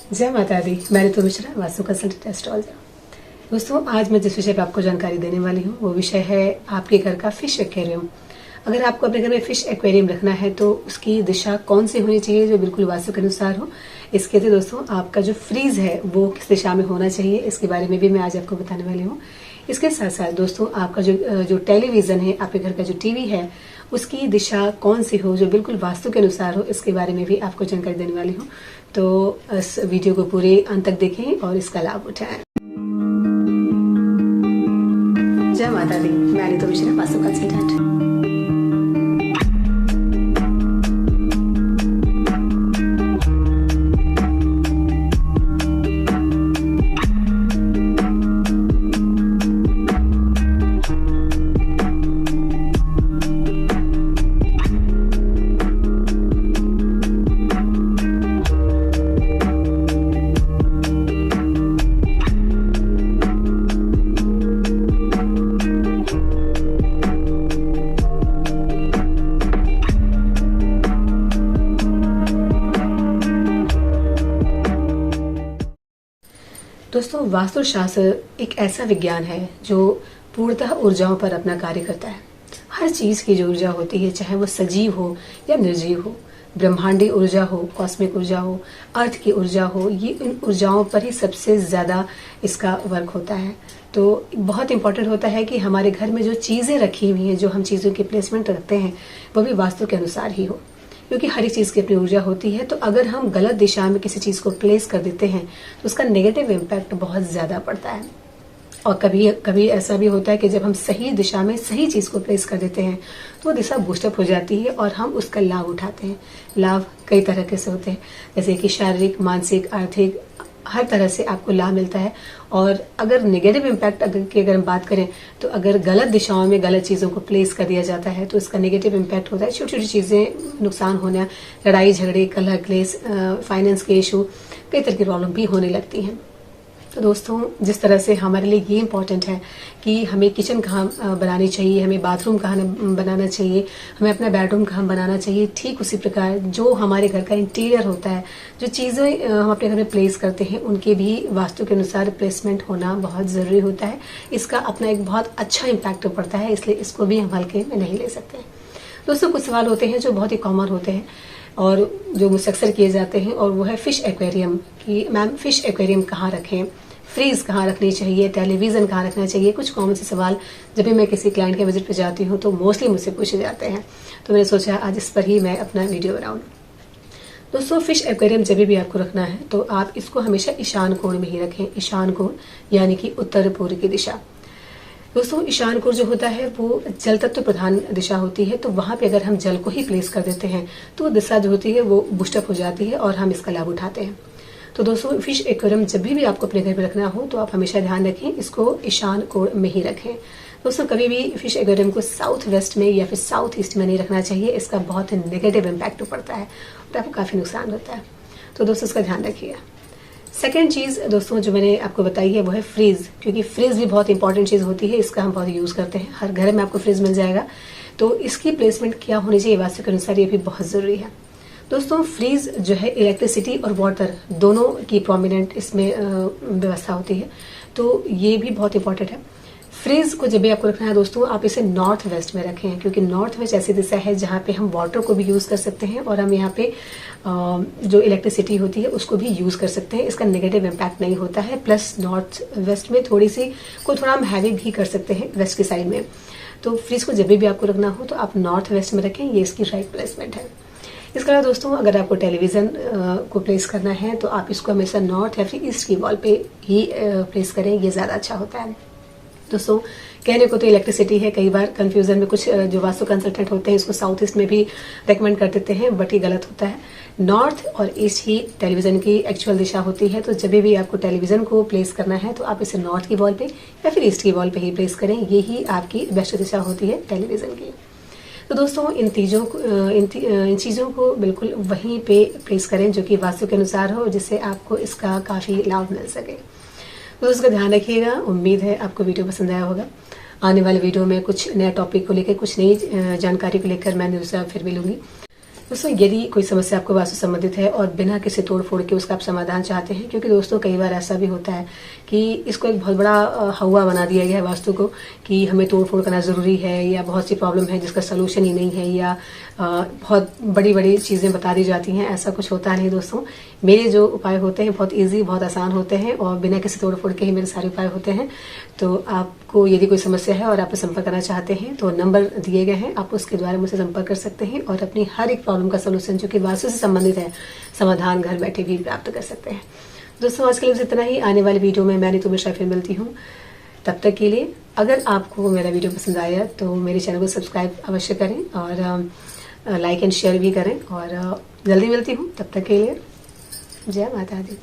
जय माता दी। मैं ऋतु मिश्रा, वास्तु कंसल्टेंट एस्ट्रोलॉजर। दोस्तों, आज मैं जिस विषय पर आपको जानकारी देने वाली हूँ वो विषय है आपके घर का फिश एक्वेरियम। अगर आपको अपने घर में फिश एक्वेरियम रखना है तो उसकी दिशा कौन सी होनी चाहिए जो बिल्कुल वास्तु के अनुसार हो। इसके लिए दोस्तों आपका जो फ्रीज है वो किस दिशा में होना चाहिए, इसके बारे में भी मैं आज आपको बताने वाली हूँ। इसके साथ साथ दोस्तों आपका जो टेलीविजन है, आपके घर का जो टीवी है, उसकी दिशा कौन सी हो जो बिल्कुल वास्तु के अनुसार हो, इसके बारे में भी आपको जानकारी देने वाली हूँ। तो इस वीडियो को पूरे अंत तक देखें और इसका लाभ उठाएं। जय माता दी। मैं ऋतु मिश्रा, वास्तु कंसल्टेंट। दोस्तों, वास्तुशास्त्र एक ऐसा विज्ञान है जो पूर्णतः ऊर्जाओं पर अपना कार्य करता है। हर चीज की जो ऊर्जा होती है, चाहे वो सजीव हो या निर्जीव हो, ब्रह्मांडी ऊर्जा हो, कॉस्मिक ऊर्जा हो, अर्थ की ऊर्जा हो, ये इन ऊर्जाओं पर ही सबसे ज्यादा इसका वर्क होता है। तो बहुत इंपॉर्टेंट होता है कि हमारे घर में जो चीजें रखी हुई हैं, जो हम चीजों की प्लेसमेंट रखते हैं, वो भी वास्तु के अनुसार ही हो, क्योंकि हर एक चीज की अपनी ऊर्जा होती है। तो अगर हम गलत दिशा में किसी चीज को प्लेस कर देते हैं तो उसका नेगेटिव इम्पैक्ट बहुत ज्यादा पड़ता है। और कभी कभी ऐसा भी होता है कि जब हम सही दिशा में सही चीज को प्लेस कर देते हैं तो वो दिशा बूस्टअप हो जाती है और हम उसका लाभ उठाते हैं। लाभ कई तरह के से होते हैं, जैसे कि शारीरिक, मानसिक, आर्थिक, हर तरह से आपको लाभ मिलता है। और अगर नेगेटिव इम्पैक्ट अगर हम बात करें तो अगर गलत दिशाओं में गलत चीजों को प्लेस कर दिया जाता है तो इसका नेगेटिव इम्पैक्ट होता है। छोटी छोटी चीजें नुकसान होना, लड़ाई झगड़े, कलह क्लेश, फाइनेंस के इशू, कई तरह की प्रॉब्लम भी होने लगती हैं। तो दोस्तों, जिस तरह से हमारे लिए ये इम्पोर्टेंट है कि हमें किचन कहाँ बनानी चाहिए, हमें बाथरूम कहाँ बनाना चाहिए, हमें अपना बेडरूम कहाँ बनाना चाहिए, ठीक उसी प्रकार जो हमारे घर का इंटीरियर होता है, जो चीज़ें हम अपने घर में प्लेस करते हैं, उनके भी वास्तु के अनुसार प्लेसमेंट होना बहुत ज़रूरी होता है। इसका अपना एक बहुत अच्छा इम्पैक्ट पड़ता है, इसलिए इसको भी हम हल्के में नहीं ले सकते। दोस्तों, कुछ सवाल होते हैं जो बहुत ही कॉमन होते हैं और जो मुझसे अक्सर किए जाते हैं, और वो है फिश एक्वेरियम कि मैम फिश एक्वेरियम कहाँ रखें, फ्रीज कहाँ रखनी चाहिए, टेलीविजन कहाँ रखना चाहिए। कुछ कॉमन से सवाल जब भी मैं किसी क्लाइंट के विजिट पे जाती हूँ तो मोस्टली मुझसे पूछे जाते हैं। तो मैंने सोचा आज इस पर ही मैं अपना वीडियो बनाऊँ। दोस्तों, फिश एक्वेरियम जब भी आपको रखना है तो आप इसको हमेशा ईशान कोण में ही रखें। ईशान कोण यानी कि उत्तर पूर्व की दिशा। दोस्तों, ईशान कोण जो होता है वो जल तत्व प्रधान दिशा होती है, तो वहां पे अगर हम जल को ही प्लेस कर देते हैं तो वो दिशा जो होती है वो बूस्टअप हो जाती है और हम इसका लाभ उठाते हैं। तो दोस्तों, फिश एक्वेरियम जब भी आपको अपने घर में रखना हो तो आप हमेशा ध्यान रखें इसको ईशान कोण में ही रखें। दोस्तों, कभी भी फिश एक्वेरियम को साउथ वेस्ट में या फिर साउथ ईस्ट में नहीं रखना चाहिए। इसका बहुत नेगेटिव इम्पैक्ट पड़ता है और आपको काफी नुकसान होता है। तो दोस्तों, इसका ध्यान रखिएगा। सेकेंड चीज दोस्तों जो मैंने आपको बताई है वो है फ्रिज, क्योंकि फ्रिज भी बहुत इंपॉर्टेंट चीज होती है। इसका हम बहुत यूज करते हैं, हर घर में आपको फ्रिज मिल जाएगा। तो इसकी प्लेसमेंट क्या होनी चाहिए वास्तु के अनुसार, ये भी बहुत जरूरी है। दोस्तों, फ्रीज जो है इलेक्ट्रिसिटी और वाटर दोनों की प्रोमिनेंट इसमें व्यवस्था होती है, तो ये भी बहुत इंपॉर्टेंट है। फ्रीज को जब भी आपको रखना है दोस्तों, आप इसे नॉर्थ वेस्ट में रखें, क्योंकि नॉर्थ वेस्ट ऐसी दिशा है जहाँ पे हम वाटर को भी यूज कर सकते हैं और हम यहाँ पे जो इलेक्ट्रिसिटी होती है उसको भी यूज कर सकते हैं। इसका नेगेटिव इम्पैक्ट नहीं होता है। प्लस नॉर्थ वेस्ट में थोड़ा हम हैवी भी कर सकते हैं वेस्ट की साइड में। तो फ्रीज को जब भी आपको रखना हो तो आप नॉर्थ वेस्ट में रखें, ये इसकी राइट प्लेसमेंट है। इसके अलावा दोस्तों, अगर आपको टेलीविजन को प्लेस करना है तो आप इसको हमेशा नॉर्थ या फिर ईस्ट की वॉल पे ही प्लेस करें, ये ज्यादा अच्छा होता है। दोस्तों, कहने को तो इलेक्ट्रिसिटी है, कई बार कंफ्यूजन में कुछ जो वास्तु कंसल्टेंट होते हैं इसको साउथ ईस्ट में भी रेकमेंड कर देते हैं, बट ये गलत होता है। नॉर्थ और ईस्ट ही टेलीविजन की एक्चुअल दिशा होती है। तो जब भी आपको टेलीविजन को प्लेस करना है तो आप इसे नॉर्थ की वॉल पे या फिर ईस्ट की वॉल पे ही प्लेस करें, ये ही आपकी बेस्ट दिशा होती है टेलीविजन की। तो दोस्तों, इन चीज़ों को बिल्कुल वहीं पे प्लेस करें जो कि वास्तु के अनुसार हो, जिससे आपको इसका काफ़ी लाभ मिल सके। तो उसका ध्यान रखिएगा। उम्मीद है आपको वीडियो पसंद आया होगा। आने वाले वीडियो में कुछ नया टॉपिक को लेकर, कुछ नई जानकारी को लेकर मैं दूसरा फिर मिलूंगी। दोस्तों यदि कोई समस्या आपको वास्तु संबंधित है और बिना किसी तोड़ फोड़ के उसका आप समाधान चाहते हैं, क्योंकि दोस्तों कई बार ऐसा भी होता है कि इसको एक बहुत बड़ा हवा बना दिया गया है वास्तु को कि हमें तोड़ फोड़ करना जरूरी है, या बहुत सी प्रॉब्लम है जिसका सोल्यूशन ही नहीं है, या बहुत बड़ी बड़ी चीजें बता दी जाती हैं। ऐसा कुछ होता नहीं दोस्तों। मेरे जो उपाय होते हैं बहुत ईजी, बहुत आसान होते हैं और बिना किसी तोड़ फोड़ के ही मेरे सारे उपाय होते हैं। तो आपको यदि कोई समस्या है और आप संपर्क करना चाहते हैं तो नंबर दिए गए हैं, आप उसके द्वारा मुझसे संपर्क कर सकते हैं और अपनी हर एक प्रॉब्लम का सोल्यूशन जो कि वास्तु से संबंधित है, समाधान घर बैठे भी प्राप्त कर सकते हैं। दोस्तों आज के लिए इतना ही। आने वाली वीडियो में मैं तुम्हें फिर मिलती हूँ। तब तक के लिए अगर आपको मेरा वीडियो पसंद आया तो मेरे चैनल को सब्सक्राइब अवश्य करें और लाइक एंड शेयर भी करें, और जल्दी मिलती हूँ। तब तक के लिए जय माता दी।